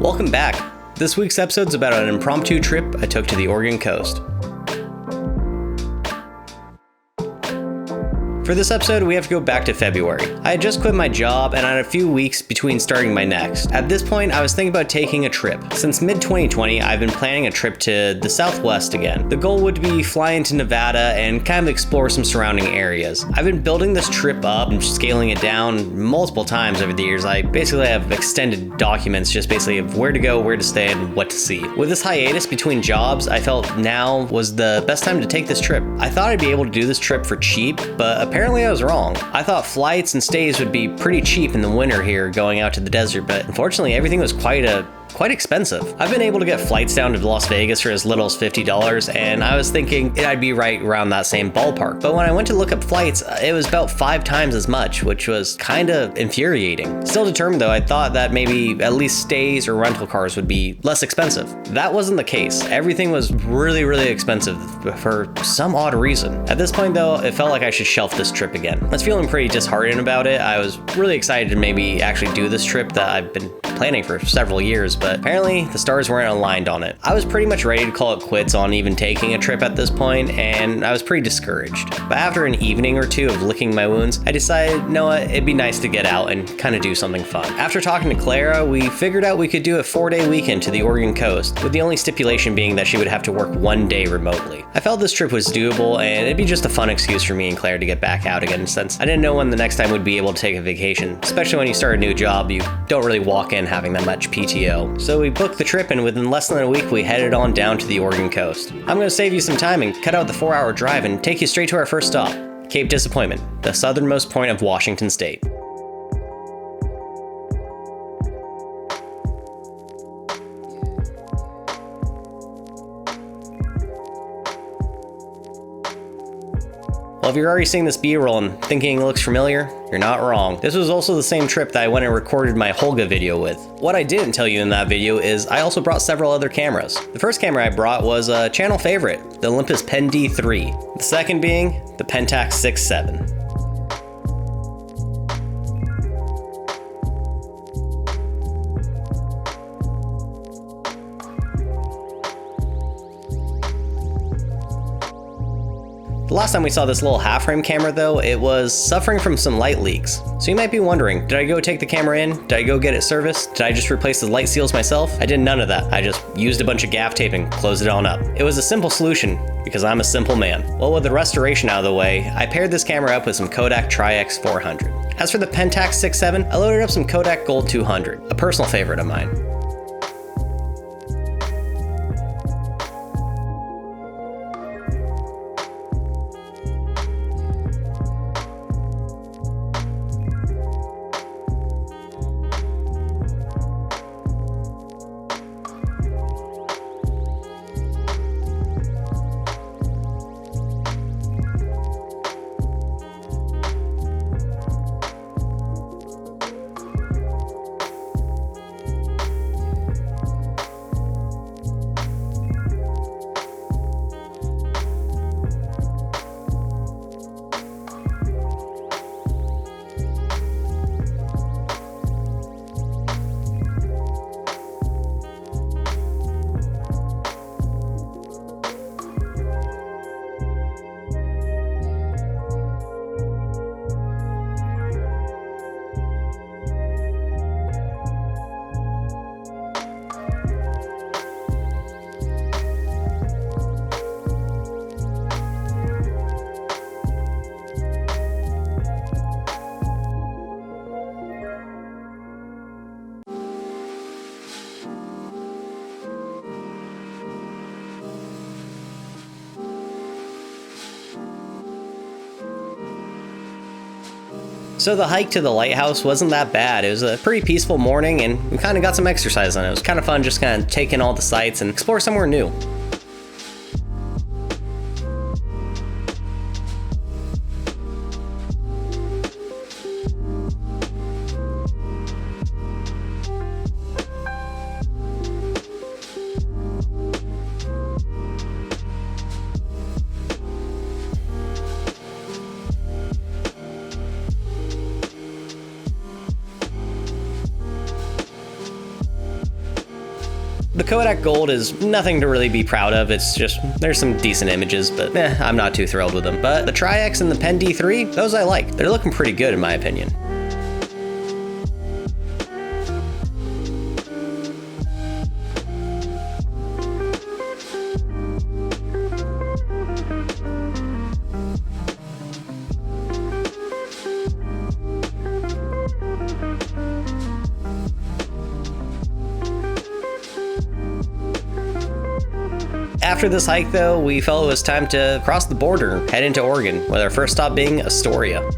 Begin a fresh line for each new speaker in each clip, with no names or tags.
Welcome back. This week's episode's about an impromptu trip I took to the Oregon coast. For this episode, we have to go back to February. I had just quit my job and I had a few weeks between starting my next. At this point, I was thinking about taking a trip. Since mid-2020, I've been planning a trip to the Southwest again. The goal would be fly into Nevada and kind of explore some surrounding areas. I've been building this trip up and scaling it down multiple times over the years. I basically have extended documents just basically of where to go, where to stay, and what to see. With this hiatus between jobs, I felt now was the best time to take this trip. I thought I'd be able to do this trip for cheap, but apparently I was wrong. I thought flights and stays would be pretty cheap in the winter here going out to the desert, but unfortunately everything was quite expensive. I've been able to get flights down to Las Vegas for as little as $50, and I was thinking I'd be right around that same ballpark. But when I went to look up flights, it was about 5 times as much, which was kind of infuriating. Still determined though, I thought that maybe at least stays or rental cars would be less expensive. That wasn't the case. Everything was really expensive for some odd reason. At this point though, it felt like I should shelf this trip again. I was feeling pretty disheartened about it. I was really excited to maybe actually do this trip that I've been planning for several years, but apparently the stars weren't aligned on it. I was pretty much ready to call it quits on even taking a trip at this point, and I was pretty discouraged. But after an evening or two of licking my wounds, I decided, you know what, it'd be nice to get out and kind of do something fun. After talking to Clara, we figured out we could do a 4-day weekend to the Oregon coast, with the only stipulation being that she would have to work 1 day remotely. I felt this trip was doable, and it'd be just a fun excuse for me and Claire to get back out again, since I didn't know when the next time we'd be able to take a vacation. Especially when you start a new job, you don't really walk in having that much PTO. So we booked the trip, and within less than a week we headed on down to the Oregon coast. I'm going to save you some time and cut out the 4-hour drive and take you straight to our first stop, Cape Disappointment, the southernmost point of Washington State. Well, if you're already seeing this B-roll and thinking it looks familiar, you're not wrong. This was also the same trip that I went and recorded my Holga video with. What I didn't tell you in that video is I also brought several other cameras. The first camera I brought was a channel favorite, the Olympus Pen D3. The second being the Pentax 6.7. The last time we saw this little half-frame camera though, it was suffering from some light leaks. So you might be wondering, did I go take the camera in? Did I go get it serviced? Did I just replace the light seals myself? I did none of that. I just used a bunch of gaff tape and closed it on up. It was a simple solution, because I'm a simple man. Well, with the restoration out of the way, I paired this camera up with some Kodak Tri-X 400. As for the Pentax 6.7, I loaded up some Kodak Gold 200, a personal favorite of mine. So the hike to the lighthouse wasn't that bad. It was a pretty peaceful morning and we kind of got some exercise on it. It was kind of fun just kind of taking all the sights and explore somewhere new. The Kodak Gold is nothing to really be proud of. It's just, there's some decent images, but I'm not too thrilled with them. But the Tri-X and the Pen D3, those I like. They're looking pretty good in my opinion. After this hike though, we felt it was time to cross the border and head into Oregon, with our first stop being Astoria.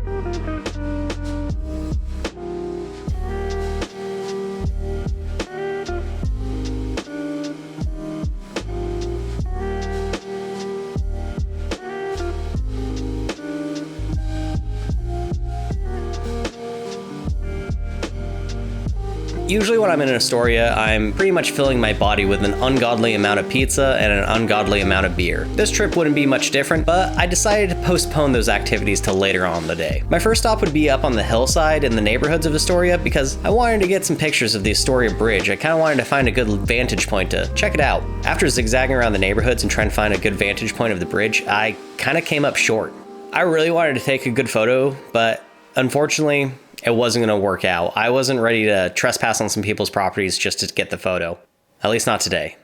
Usually when I'm in Astoria, I'm pretty much filling my body with an ungodly amount of pizza and an ungodly amount of beer. This trip wouldn't be much different, but I decided to postpone those activities till later on in the day. My first stop would be up on the hillside in the neighborhoods of Astoria because I wanted to get some pictures of the Astoria Bridge. I kind of wanted to find a good vantage point to check it out. After zigzagging around the neighborhoods and trying to find a good vantage point of the bridge, I kind of came up short. I really wanted to take a good photo, but unfortunately, it wasn't going to work out. I wasn't ready to trespass on some people's properties just to get the photo. At least not today.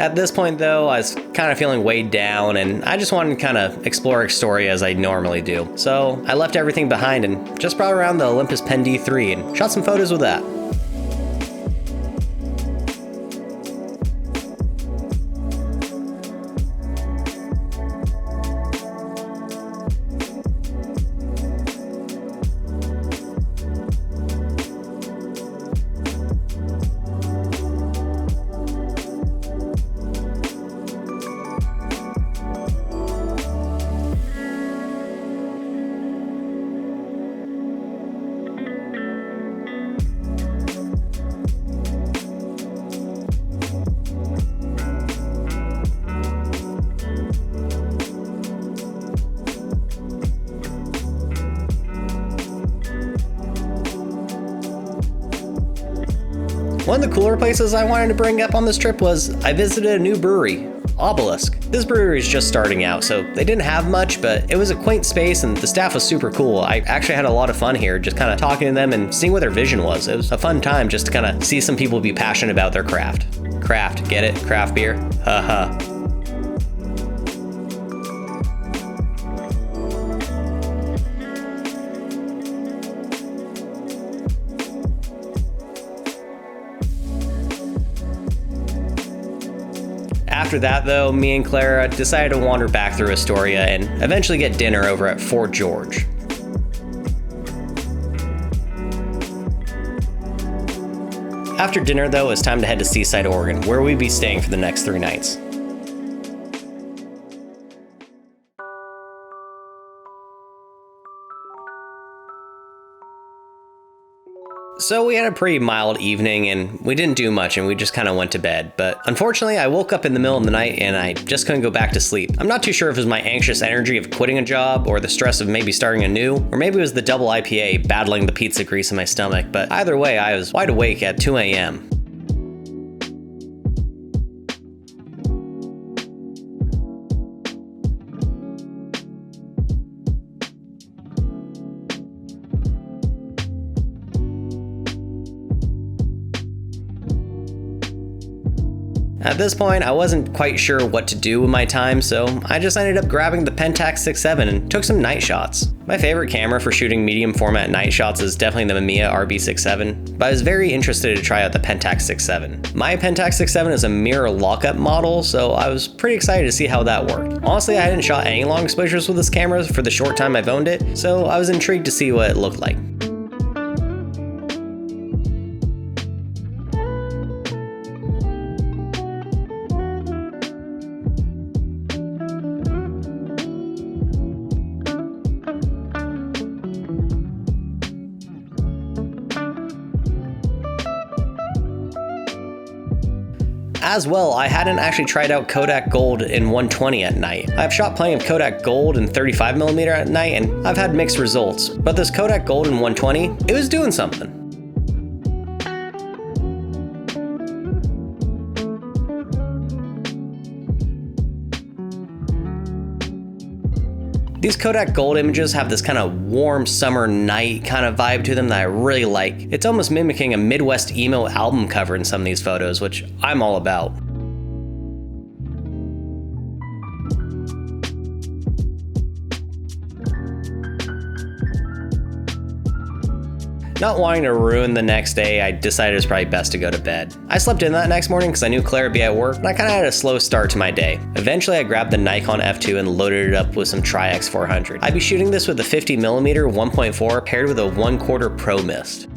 At this point though, I was kind of feeling weighed down and I just wanted to kind of explore Astoria as I normally do. So I left everything behind and just brought around the Olympus Pen D3 and shot some photos with that. One of the cooler places I wanted to bring up on this trip was I visited a new brewery, Obelisk. This brewery is just starting out, so they didn't have much, but it was a quaint space and the staff was super cool. I actually had a lot of fun here, just kind of talking to them and seeing what their vision was. It was a fun time just to kind of see some people be passionate about their craft. Craft, get it? Craft beer? Haha. After that though, me and Clara decided to wander back through Astoria and eventually get dinner over at Fort George. After dinner though, it was time to head to Seaside, Oregon, where we'd be staying for the next 3 nights. So we had a pretty mild evening and we didn't do much and we just kind of went to bed. But unfortunately, I woke up in the middle of the night and I just couldn't go back to sleep. I'm not too sure if it was my anxious energy of quitting a job or the stress of maybe starting anew, or maybe it was the double IPA battling the pizza grease in my stomach. But either way, I was wide awake at 2 a.m. At this point, I wasn't quite sure what to do with my time, so I just ended up grabbing the Pentax 6.7 and took some night shots. My favorite camera for shooting medium format night shots is definitely the Mamiya RB67, but I was very interested to try out the Pentax 6.7. My Pentax 6.7 is a mirror lockup model, so I was pretty excited to see how that worked. Honestly, I hadn't shot any long exposures with this camera for the short time I've owned it, so I was intrigued to see what it looked like. As well, I hadn't actually tried out Kodak Gold in 120 at night. I've shot plenty of Kodak Gold in 35mm at night, and I've had mixed results, but this Kodak Gold in 120, it was doing something. These Kodak Gold images have this kind of warm summer night kind of vibe to them that I really like. It's almost mimicking a Midwest emo album cover in some of these photos, which I'm all about. Not wanting to ruin the next day, I decided it was probably best to go to bed. I slept in that next morning because I knew Claire would be at work, and I kind of had a slow start to my day. Eventually, I grabbed the Nikon F2 and loaded it up with some Tri-X 400. I'd be shooting this with a 50mm 1.4 paired with a 1/4 Pro mist.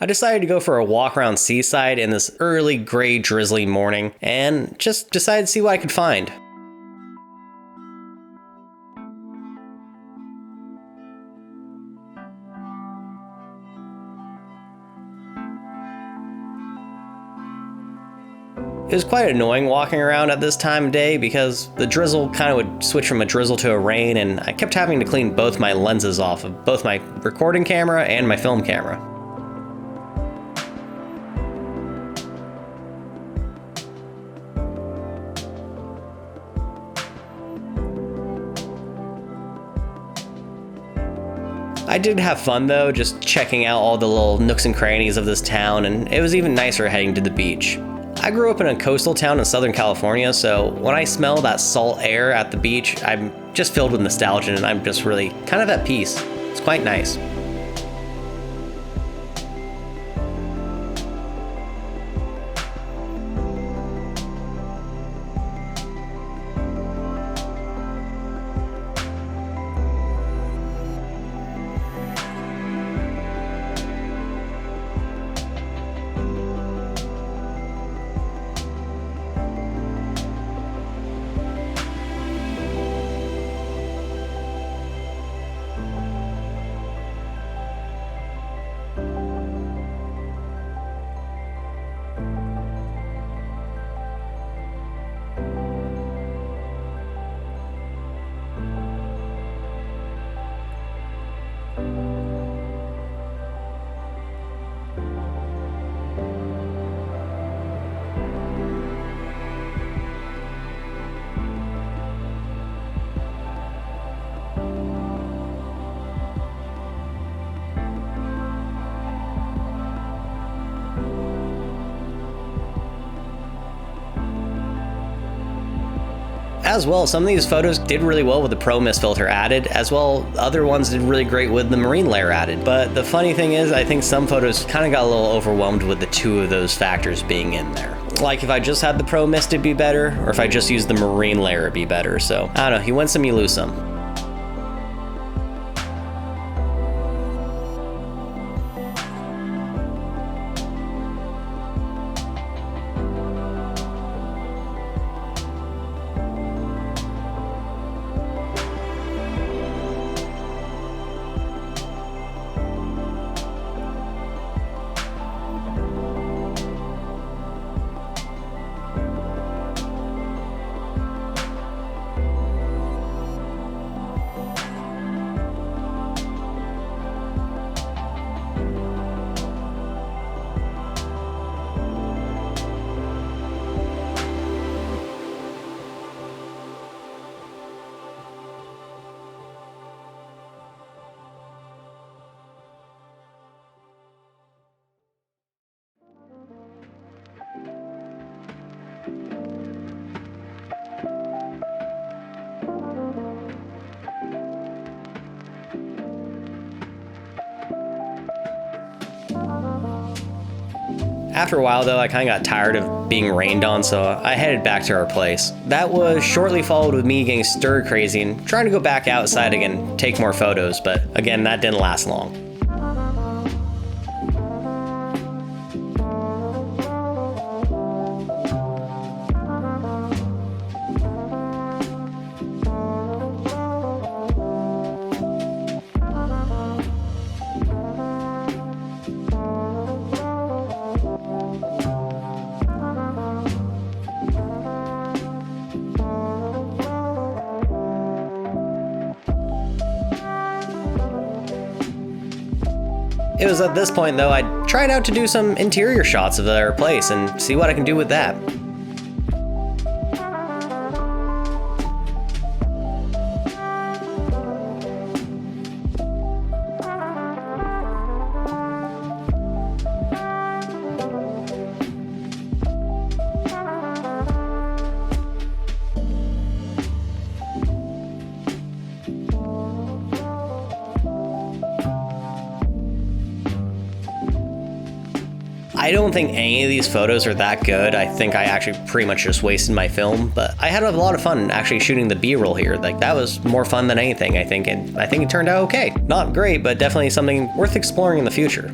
I decided to go for a walk around Seaside in this early gray drizzly morning and just decided to see what I could find. It was quite annoying walking around at this time of day because the drizzle kind of would switch from a drizzle to a rain, and I kept having to clean both my lenses off of both my recording camera and my film camera. I did have fun though, just checking out all the little nooks and crannies of this town, and it was even nicer heading to the beach. I grew up in a coastal town in Southern California, so when I smell that salt air at the beach, I'm just filled with nostalgia and I'm just really kind of at peace. It's quite nice. As well, some of these photos did really well with the Pro Mist filter added, as well other ones did really great with the marine layer added. But the funny thing is, I think some photos kind of got a little overwhelmed with the two of those factors being in there. Like if I just had the Pro Mist it'd be better, or if I just used the marine layer it'd be better. So I don't know, you win some, you lose some. After a while though, I kinda got tired of being rained on, so I headed back to our place. That was shortly followed with me getting stir crazy and trying to go back outside again, take more photos, but again, that didn't last long. It was at this point though, I tried out to do some interior shots of their place and see what I can do with that. I don't think any of these photos are that good. I think I actually pretty much just wasted my film, but I had a lot of fun actually shooting the B-roll here. Like, that was more fun than anything, I think, and I think it turned out okay. Not great, but definitely something worth exploring in the future.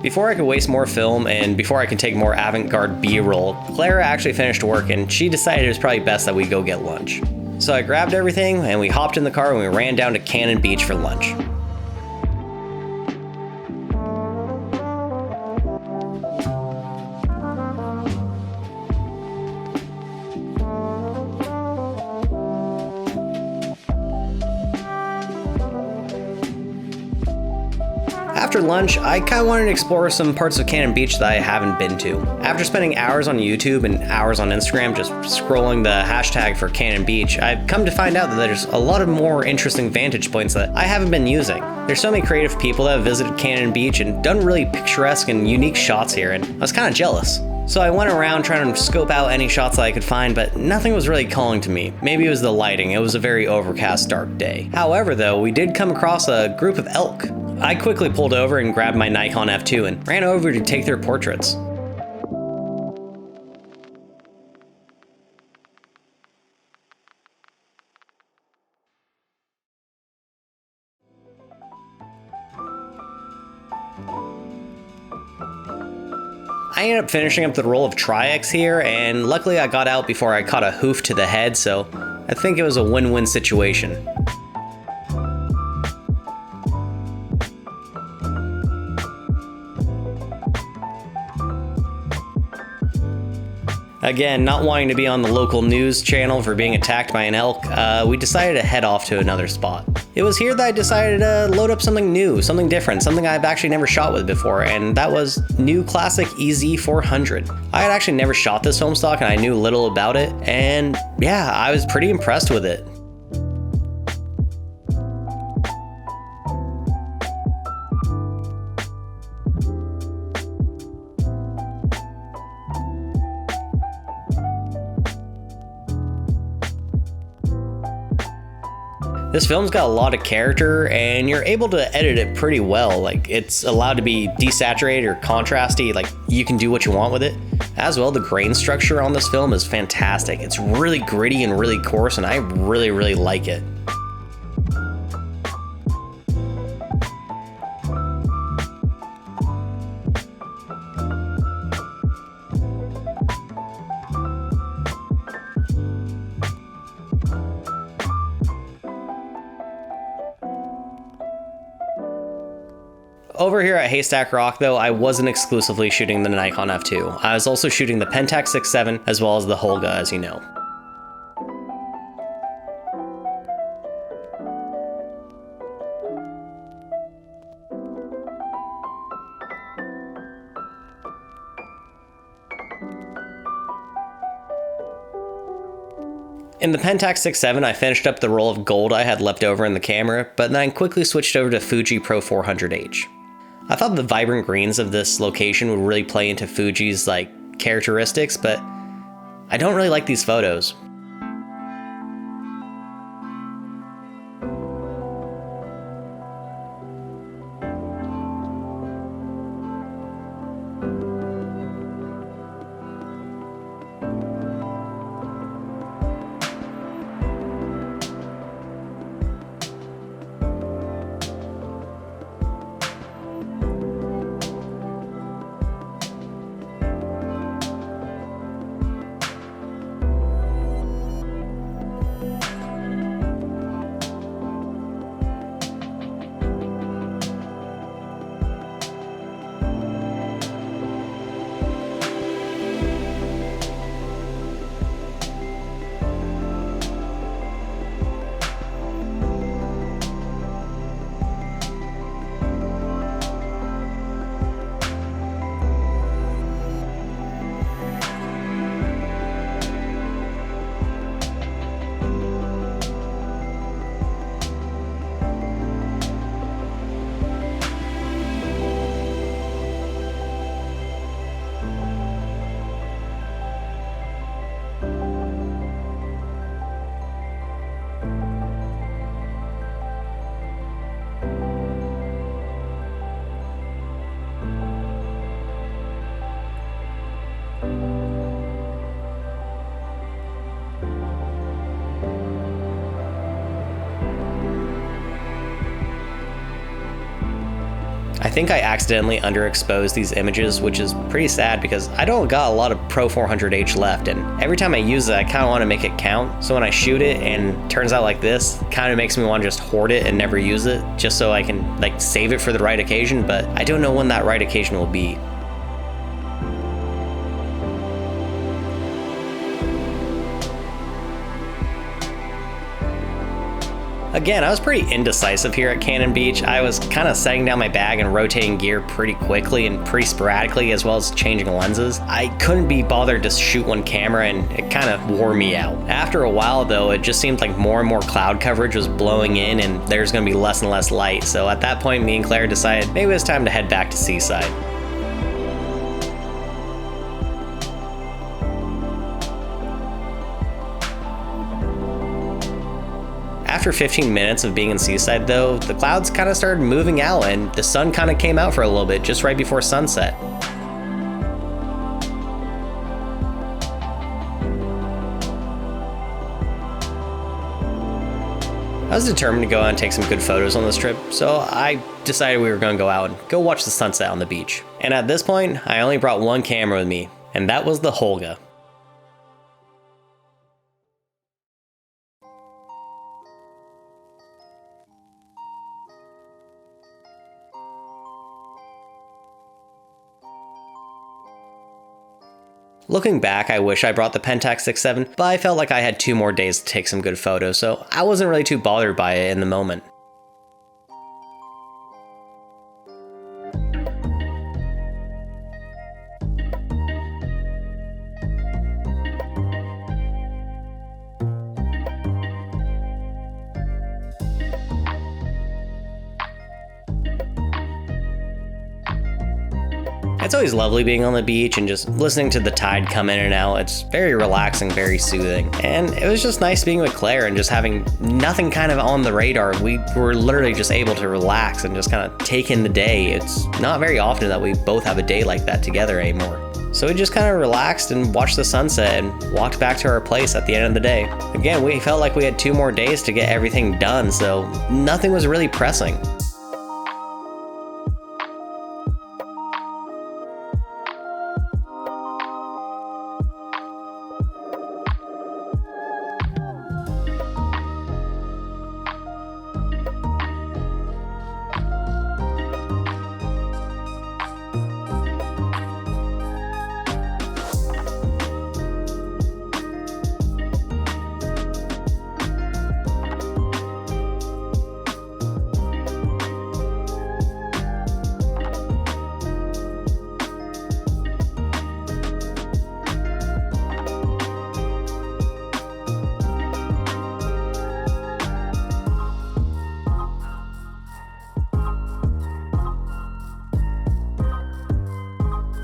Before I could waste more film and before I could take more avant-garde B-roll, Clara actually finished work and she decided it was probably best that we go get lunch. So I grabbed everything and we hopped in the car and we ran down to Cannon Beach for lunch. After lunch, I kinda wanted to explore some parts of Cannon Beach that I haven't been to. After spending hours on YouTube and hours on Instagram just scrolling the hashtag for Cannon Beach, I've come to find out that there's a lot of more interesting vantage points that I haven't been using. There's so many creative people that have visited Cannon Beach and done really picturesque and unique shots here, and I was kinda jealous. So I went around trying to scope out any shots that I could find, but nothing was really calling to me. Maybe it was the lighting, it was a very overcast, dark day. However though, we did come across a group of elk. I quickly pulled over and grabbed my Nikon F2 and ran over to take their portraits. I ended up finishing up the roll of Tri-X here, and luckily I got out before I caught a hoof to the head, so I think it was a win-win situation. Again, not wanting to be on the local news channel for being attacked by an elk, we decided to head off to another spot. It was here that I decided to load up something new, something different, something I've actually never shot with before, and that was new Classic EZ400. I had actually never shot this film stock and I knew little about it, and yeah, I was pretty impressed with it. This film's got a lot of character and you're able to edit it pretty well. Like, it's allowed to be desaturated or contrasty, like you can do what you want with it. As well, the grain structure on this film is fantastic. It's really gritty and really coarse and I really like it. Over here at Haystack Rock though, I wasn't exclusively shooting the Nikon F2. I was also shooting the Pentax 6.7 as well as the Holga, as you know. In the Pentax 6.7, I finished up the roll of gold I had left over in the camera, but then I quickly switched over to Fuji Pro 400H. I thought the vibrant greens of this location would really play into Fuji's characteristics, but I don't really like these photos. I think I accidentally underexposed these images, which is pretty sad because I don't got a lot of Pro 400H left, and every time I use it I kind of want to make it count. So when I shoot it and it turns out like this, it kind of makes me want to just hoard it and never use it, just so I can like save it for the right occasion, but I don't know when that right occasion will be. Again, I was pretty indecisive here at Cannon Beach. I was kind of setting down my bag and rotating gear pretty quickly and pretty sporadically, as well as changing lenses. I couldn't be bothered to shoot one camera, and it kind of wore me out. After a while though, it just seemed like more and more cloud coverage was blowing in and there's gonna be less and less light. So at that point, me and Claire decided maybe it was time to head back to Seaside. After 15 minutes of being in Seaside though, the clouds kind of started moving out and the sun kind of came out for a little bit just right before sunset. I was determined to go out and take some good photos on this trip, so I decided we were going to go out and go watch the sunset on the beach. And at this point, I only brought one camera with me, and that was the Holga. Looking back, I wish I brought the Pentax 6.7, but I felt like I had 2 more days to take some good photos, so I wasn't really too bothered by it in the moment. It's always lovely being on the beach and just listening to the tide come in and out. It's very relaxing, very soothing. And it was just nice being with Claire and just having nothing kind of on the radar. We were literally just able to relax and just kind of take in the day. It's not very often that we both have a day like that together anymore. So we just kind of relaxed and watched the sunset and walked back to our place at the end of the day. Again, we felt like we had 2 more days to get everything done, so nothing was really pressing.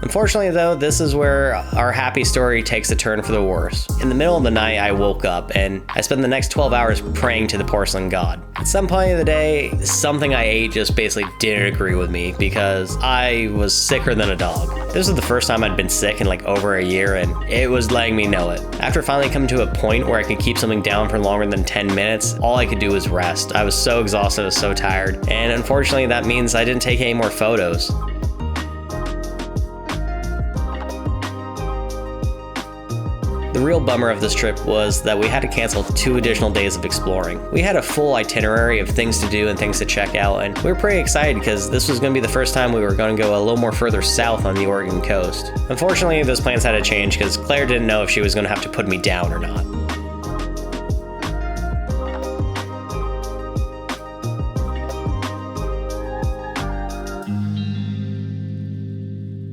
Unfortunately though, this is where our happy story takes a turn for the worse. In the middle of the night, I woke up and I spent the next 12 hours praying to the porcelain god. At some point of the day, something I ate just basically didn't agree with me because I was sicker than a dog. This was the first time I'd been sick in like over a year, and it was letting me know it. After finally coming to a point where I could keep something down for longer than 10 minutes, all I could do was rest. I was so exhausted, I was so tired, and unfortunately that means I didn't take any more photos. The real bummer of this trip was that we had to cancel 2 additional days of exploring. We had a full itinerary of things to do and things to check out, and we were pretty excited because this was going to be the first time we were going to go a little more further south on the Oregon coast. Unfortunately, those plans had to change because Claire didn't know if she was going to have to put me down or not.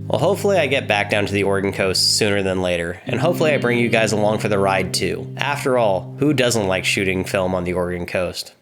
Well, hopefully I get back down to the Oregon coast sooner than later, and hopefully I bring you guys along for the ride too. After all, who doesn't like shooting film on the Oregon coast?